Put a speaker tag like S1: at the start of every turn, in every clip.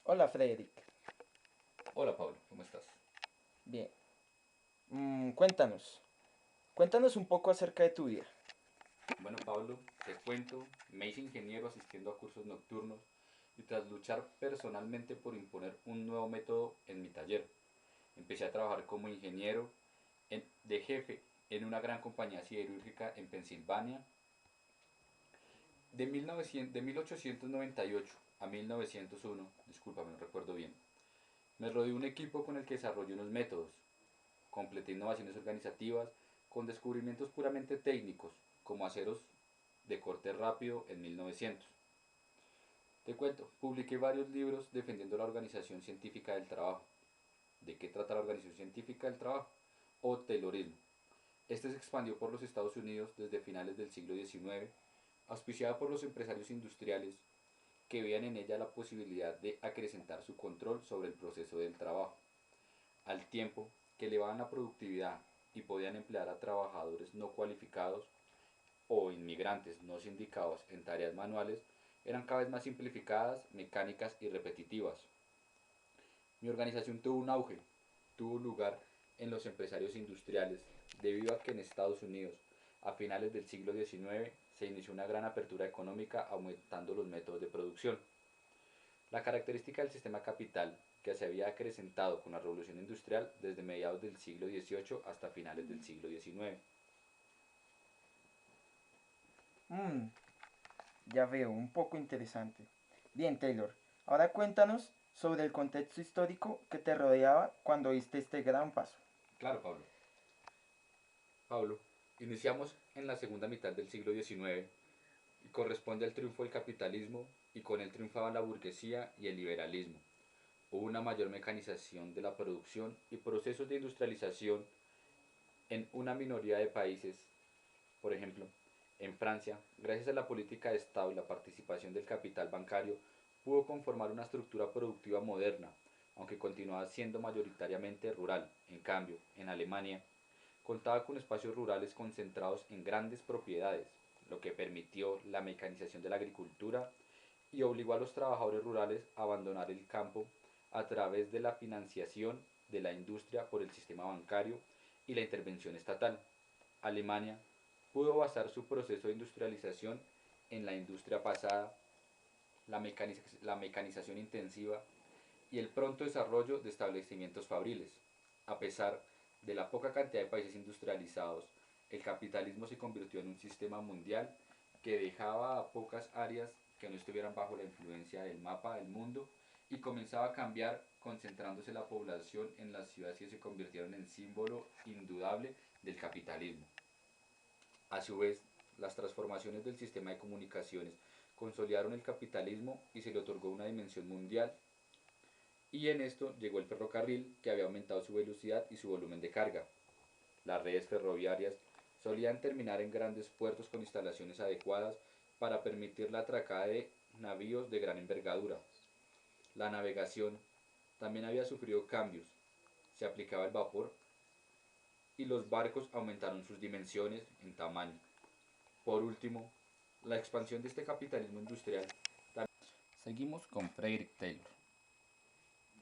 S1: Hola Frederick.
S2: Hola Pablo, ¿cómo estás?
S1: Bien. Cuéntanos un poco acerca de tu vida.
S2: Bueno Pablo, te cuento, me hice ingeniero asistiendo a cursos nocturnos y tras luchar personalmente por imponer un nuevo método en mi taller, empecé a trabajar como ingeniero de jefe en una gran compañía siderúrgica en Pensilvania. De 1898 a 1901, discúlpame, no recuerdo bien, me rodeé un equipo con el que desarrollé unos métodos, completé innovaciones organizativas con descubrimientos puramente técnicos, como aceros de corte rápido en 1900. Te cuento, publiqué varios libros defendiendo la organización científica del trabajo. ¿De qué trata la organización científica del trabajo? O Taylorismo. Este se expandió por los Estados Unidos desde finales del siglo XIX, auspiciada por los empresarios industriales que veían en ella la posibilidad de acrecentar su control sobre el proceso del trabajo, al tiempo que elevaban la productividad y podían emplear a trabajadores no cualificados o inmigrantes no sindicados en tareas manuales eran cada vez más simplificadas, mecánicas y repetitivas. Mi organización tuvo un auge, tuvo lugar en los empresarios industriales, debido a que en Estados Unidos, a finales del siglo XIX, se inició una gran apertura económica aumentando los métodos de producción. La característica del sistema capital, que se había acrecentado con la revolución industrial desde mediados del siglo XVIII hasta finales del siglo XIX.
S1: Mm, ya veo, un poco interesante. Bien, Taylor. Ahora cuéntanos sobre el contexto histórico que te rodeaba cuando diste este gran paso.
S2: Claro, Pablo, iniciamos en la segunda mitad del siglo XIX y corresponde al triunfo del capitalismo y con él triunfaban la burguesía y el liberalismo. Hubo una mayor mecanización de la producción y procesos de industrialización en una minoría de países. Por ejemplo, en Francia, gracias a la política de Estado y la participación del capital bancario, pudo conformar una estructura productiva moderna, aunque continuaba siendo mayoritariamente rural. En cambio, en Alemania, contaba con espacios rurales concentrados en grandes propiedades, lo que permitió la mecanización de la agricultura y obligó a los trabajadores rurales a abandonar el campo a través de la financiación de la industria por el sistema bancario y la intervención estatal. Alemania pudo basar su proceso de industrialización en la industria pasada, la mecanización intensiva y el pronto desarrollo de establecimientos fabriles. A pesar de la poca cantidad de países industrializados, el capitalismo se convirtió en un sistema mundial que dejaba a pocas áreas que no estuvieran bajo la influencia del mapa del mundo y comenzaba a cambiar concentrándose la población en las ciudades que se convirtieron en símbolo indudable del capitalismo. A su vez, las transformaciones del sistema de comunicaciones consolidaron el capitalismo y se le otorgó una dimensión mundial, y en esto llegó el ferrocarril, que había aumentado su velocidad y su volumen de carga. Las redes ferroviarias solían terminar en grandes puertos con instalaciones adecuadas para permitir la atracada de navíos de gran envergadura. La navegación también había sufrido cambios. Se aplicaba el vapor y los barcos aumentaron sus dimensiones en tamaño. Por último, la expansión de este capitalismo industrial. Seguimos con Frederick Taylor.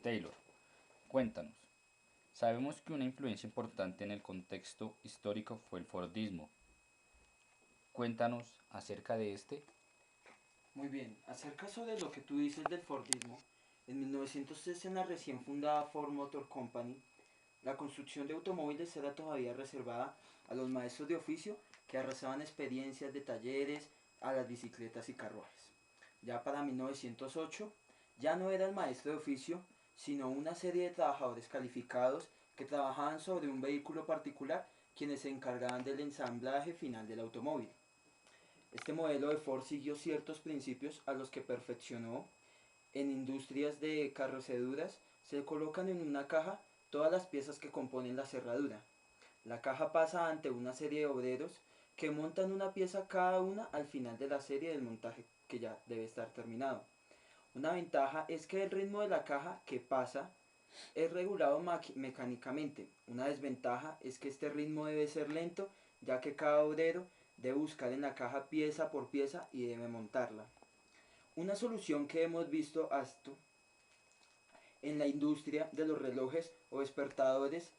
S2: Taylor, cuéntanos. Sabemos que una influencia importante en el contexto histórico fue el Fordismo. Cuéntanos acerca de este.
S1: Muy bien, acerca sobre lo que tú dices del Fordismo, en 1903 en la recién fundada Ford Motor Company, la construcción de automóviles era todavía reservada a los maestros de oficio que arrasaban experiencias de talleres a las bicicletas y carruajes. Ya para 1908 ya no era el maestro de oficio, sino una serie de trabajadores calificados que trabajaban sobre un vehículo particular quienes se encargaban del ensamblaje final del automóvil. Este modelo de Ford siguió ciertos principios a los que perfeccionó. En industrias de carroceduras se colocan en una caja todas las piezas que componen la cerradura. La caja pasa ante una serie de obreros que montan una pieza cada una al final de la serie del montaje que ya debe estar terminado. Una ventaja es que el ritmo de la caja que pasa es regulado mecánicamente. Una desventaja es que este ritmo debe ser lento, ya que cada obrero debe buscar en la caja pieza por pieza y debe montarla. Una solución que hemos visto a esto en la industria de los relojes o despertadores,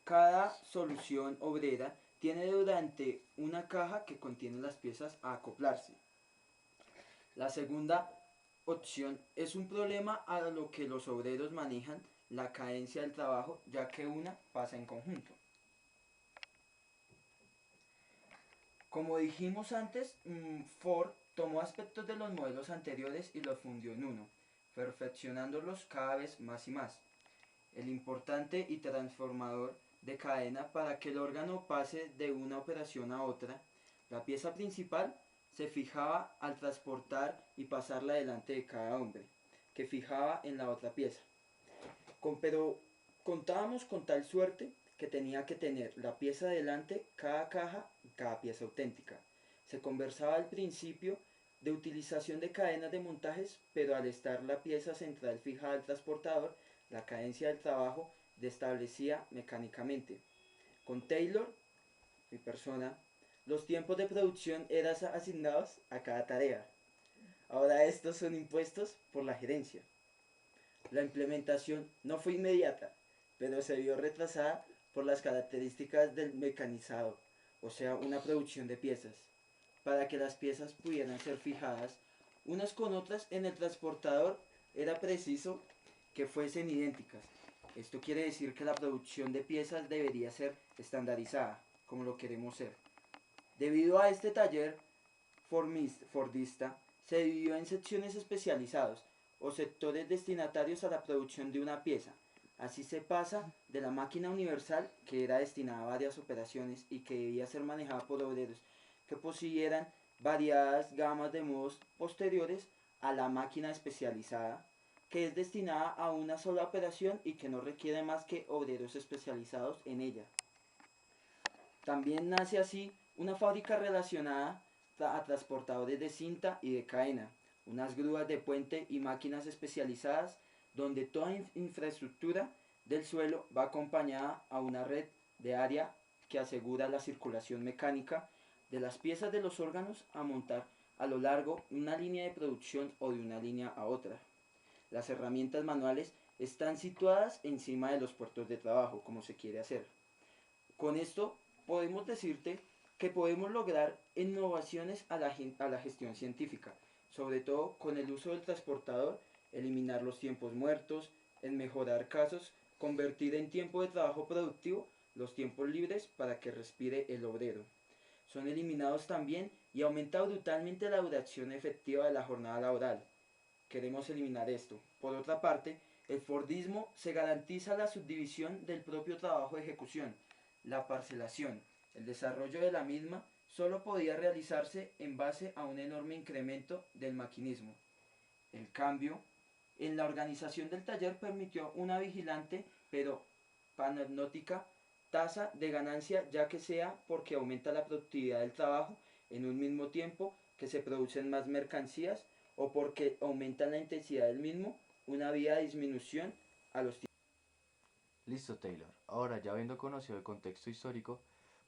S1: cada solución obrera tiene durante una caja que contiene las piezas a acoplarse. La segunda opción es un problema a lo que los obreros manejan la cadencia del trabajo, ya que una pasa en conjunto. Como dijimos antes, Ford tomó aspectos de los modelos anteriores y los fundió en uno, perfeccionándolos cada vez más y más. El importante y transformador de cadena para que el órgano pase de una operación a otra, la pieza principal se fijaba al transportar y pasarla delante de cada hombre, que fijaba en la otra pieza. Pero contábamos con tal suerte que tenía que tener la pieza delante, cada caja y cada pieza auténtica. Se conversaba al principio de utilización de cadenas de montajes, pero al estar la pieza central fijada al transportador, la cadencia del trabajo establecía mecánicamente. Con Taylor, mi persona, los tiempos de producción eran asignados a cada tarea. Ahora estos son impuestos por la gerencia. La implementación no fue inmediata, pero se vio retrasada por las características del mecanizado, o sea, una producción de piezas. Para que las piezas pudieran ser fijadas unas con otras en el transportador, era preciso que fuesen idénticas. Esto quiere decir que la producción de piezas debería ser estandarizada, como lo queremos ser. Debido a este taller fordista, se dividió en secciones especializadas o sectores destinatarios a la producción de una pieza. Así se pasa de la máquina universal, que era destinada a varias operaciones y que debía ser manejada por obreros que poseyeran variadas gamas de modos posteriores, a la máquina especializada, que es destinada a una sola operación y que no requiere más que obreros especializados en ella. También nace así una fábrica relacionada a transportadores de cinta y de cadena, unas grúas de puente y máquinas especializadas donde toda infraestructura del suelo va acompañada a una red de área que asegura la circulación mecánica de las piezas de los órganos a montar a lo largo de una línea de producción o de una línea a otra. Las herramientas manuales están situadas encima de los puestos de trabajo, como se quiere hacer. Con esto podemos decirte que podemos lograr innovaciones a la gestión científica, sobre todo con el uso del transportador, eliminar los tiempos muertos, en mejorar casos, convertir en tiempo de trabajo productivo los tiempos libres para que respire el obrero. Son eliminados también y aumenta brutalmente la duración efectiva de la jornada laboral. Queremos eliminar esto. Por otra parte, el Fordismo se garantiza la subdivisión del propio trabajo de ejecución, la parcelación. El desarrollo de la misma solo podía realizarse en base a un enorme incremento del maquinismo. El cambio en la organización del taller permitió una vigilante pero panóptica tasa de ganancia, ya que sea porque aumenta la productividad del trabajo en un mismo tiempo que se producen más mercancías o porque aumenta la intensidad del mismo, una vía de disminución a los tiempos.
S3: Listo, Taylor. Ahora, ya habiendo conocido el contexto histórico,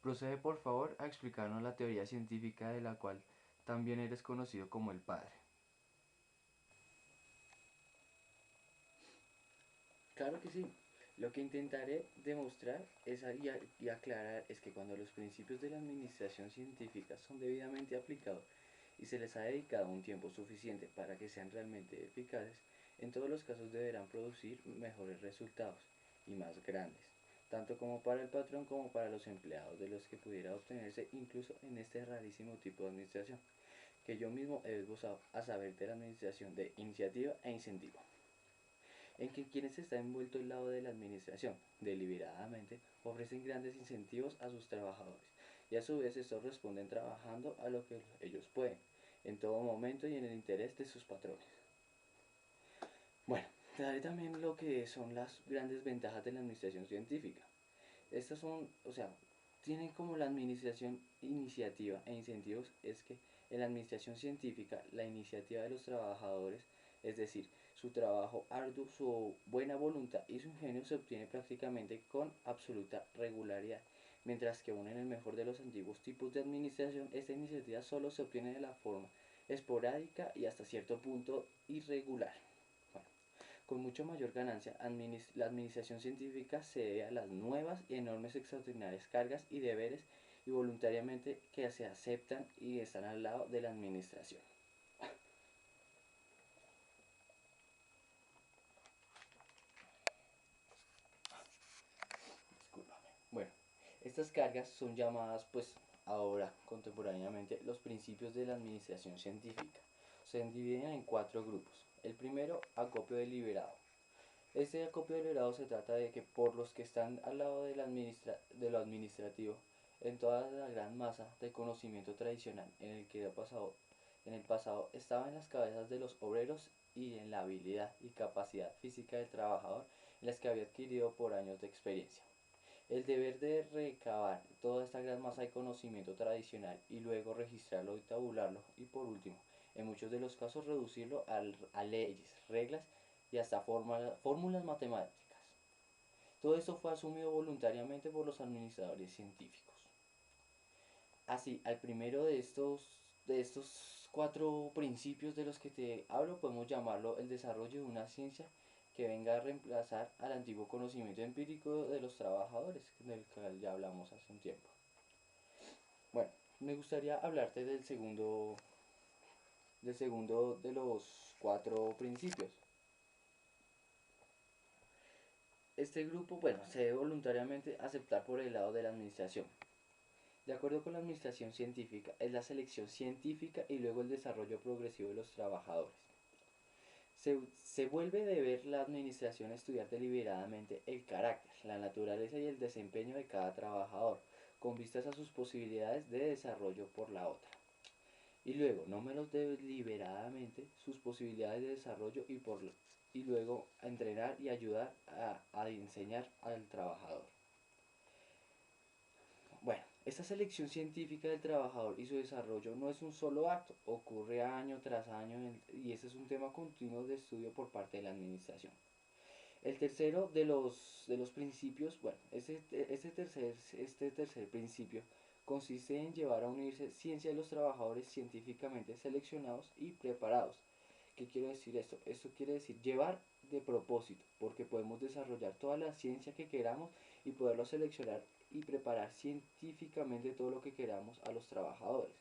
S3: procede por favor a explicarnos la teoría científica de la cual también eres conocido como el padre.
S4: Claro que sí. Lo que intentaré demostrar y aclarar es que cuando los principios de la administración científica son debidamente aplicados y se les ha dedicado un tiempo suficiente para que sean realmente eficaces, en todos los casos deberán producir mejores resultados y más grandes, tanto como para el patrón como para los empleados, de los que pudiera obtenerse incluso en este rarísimo tipo de administración, que yo mismo he esbozado, a saber, de la administración de iniciativa e incentivo, en que quienes están envueltos al lado de la administración, deliberadamente, ofrecen grandes incentivos a sus trabajadores, y a su vez estos responden trabajando a lo que ellos pueden, en todo momento y en el interés de sus patrones. Bueno, te daré también lo que son las grandes ventajas de la administración científica. Estas son, tienen como la administración iniciativa e incentivos, es que en la administración científica la iniciativa de los trabajadores, es decir, su trabajo arduo, su buena voluntad y su ingenio, se obtiene prácticamente con absoluta regularidad, mientras que aún en el mejor de los antiguos tipos de administración, esta iniciativa solo se obtiene de la forma esporádica y hasta cierto punto irregular. Bueno, Con mucha mayor ganancia, la administración científica se debe a las nuevas y enormes extraordinarias cargas y deberes y voluntariamente que se aceptan y están al lado de la administración. Discúlpame. Bueno, estas cargas son llamadas, pues, ahora, contemporáneamente, los principios de la administración científica. Se dividen en 4 grupos. El primero, acopio deliberado. Este acopio deliberado se trata de que por los que están al lado de lo administrativo, en toda la gran masa de conocimiento tradicional en el pasado estaba en las cabezas de los obreros y en la habilidad y capacidad física del trabajador en las que había adquirido por años de experiencia. El deber de recabar toda esta gran masa de conocimiento tradicional y luego registrarlo y tabularlo y por último, en muchos de los casos reducirlo a leyes, reglas y hasta fórmulas matemáticas. Todo esto fue asumido voluntariamente por los administradores científicos. Así, al primero de estos 4 principios de los que te hablo, podemos llamarlo el desarrollo de una ciencia que venga a reemplazar al antiguo conocimiento empírico de los trabajadores, del que ya hablamos hace un tiempo. Bueno, me gustaría hablarte del segundo de los 4 principios. Este grupo, bueno, se debe voluntariamente aceptar por el lado de la administración. De acuerdo con la administración científica, es la selección científica y luego el desarrollo progresivo de los trabajadores. Se vuelve deber la administración estudiar deliberadamente el carácter, la naturaleza y el desempeño de cada trabajador, con vistas a sus posibilidades de desarrollo por la otra. Y luego, no menos deliberadamente, sus posibilidades de desarrollo y luego a entrenar y ayudar a enseñar al trabajador. Bueno, esta selección científica del trabajador y su desarrollo no es un solo acto, ocurre año tras año y ese es un tema continuo de estudio por parte de la administración. El tercero de los principios, bueno, este tercer principio consiste en llevar a unirse ciencia de los trabajadores científicamente seleccionados y preparados. ¿Qué quiere decir esto? Esto quiere decir llevar de propósito, porque podemos desarrollar toda la ciencia que queramos y poderlo seleccionar y preparar científicamente todo lo que queramos a los trabajadores.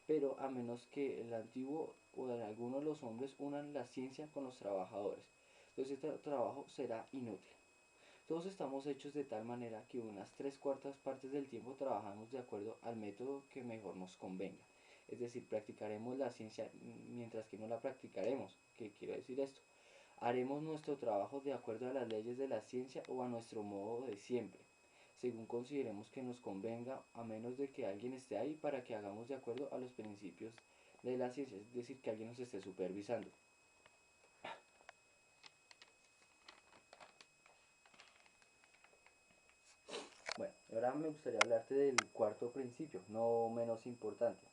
S4: Pero a menos que el antiguo o algunos de los hombres unan la ciencia con los trabajadores, entonces este trabajo será inútil. Todos estamos hechos de tal manera que unas 3/4 partes del tiempo trabajamos de acuerdo al método que mejor nos convenga. Es decir, practicaremos la ciencia mientras que no la practicaremos. ¿Qué quiero decir esto? Haremos nuestro trabajo de acuerdo a las leyes de la ciencia o a nuestro modo de siempre, según consideremos que nos convenga, a menos de que alguien esté ahí para que hagamos de acuerdo a los principios de la ciencia, es decir, que alguien nos esté supervisando. Bueno, ahora me gustaría hablarte del cuarto principio, no menos importante.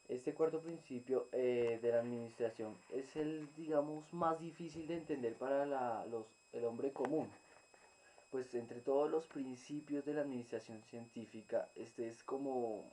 S4: Este cuarto principio de la administración es el, digamos, más difícil de entender para el hombre común. Pues entre todos los principios de la administración científica, este es como...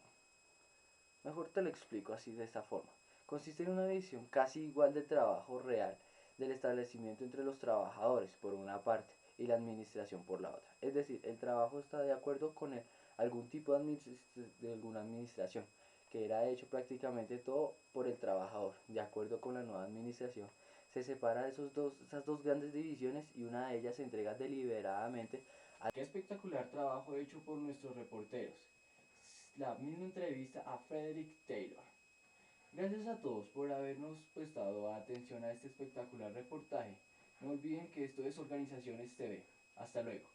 S4: Mejor te lo explico así de esta forma. Consiste en una división casi igual del trabajo real del establecimiento entre los trabajadores por una parte y la administración por la otra. Es decir, el trabajo está de acuerdo con algún tipo de alguna administración, que era hecho prácticamente todo por el trabajador. De acuerdo con la nueva administración, se separa esas dos grandes divisiones y una de ellas se entrega deliberadamente. Qué espectacular trabajo hecho por nuestros reporteros. La misma entrevista a Frederick Taylor. Gracias a todos por habernos prestado atención a este espectacular reportaje. No olviden que esto es Organizaciones TV. Hasta luego.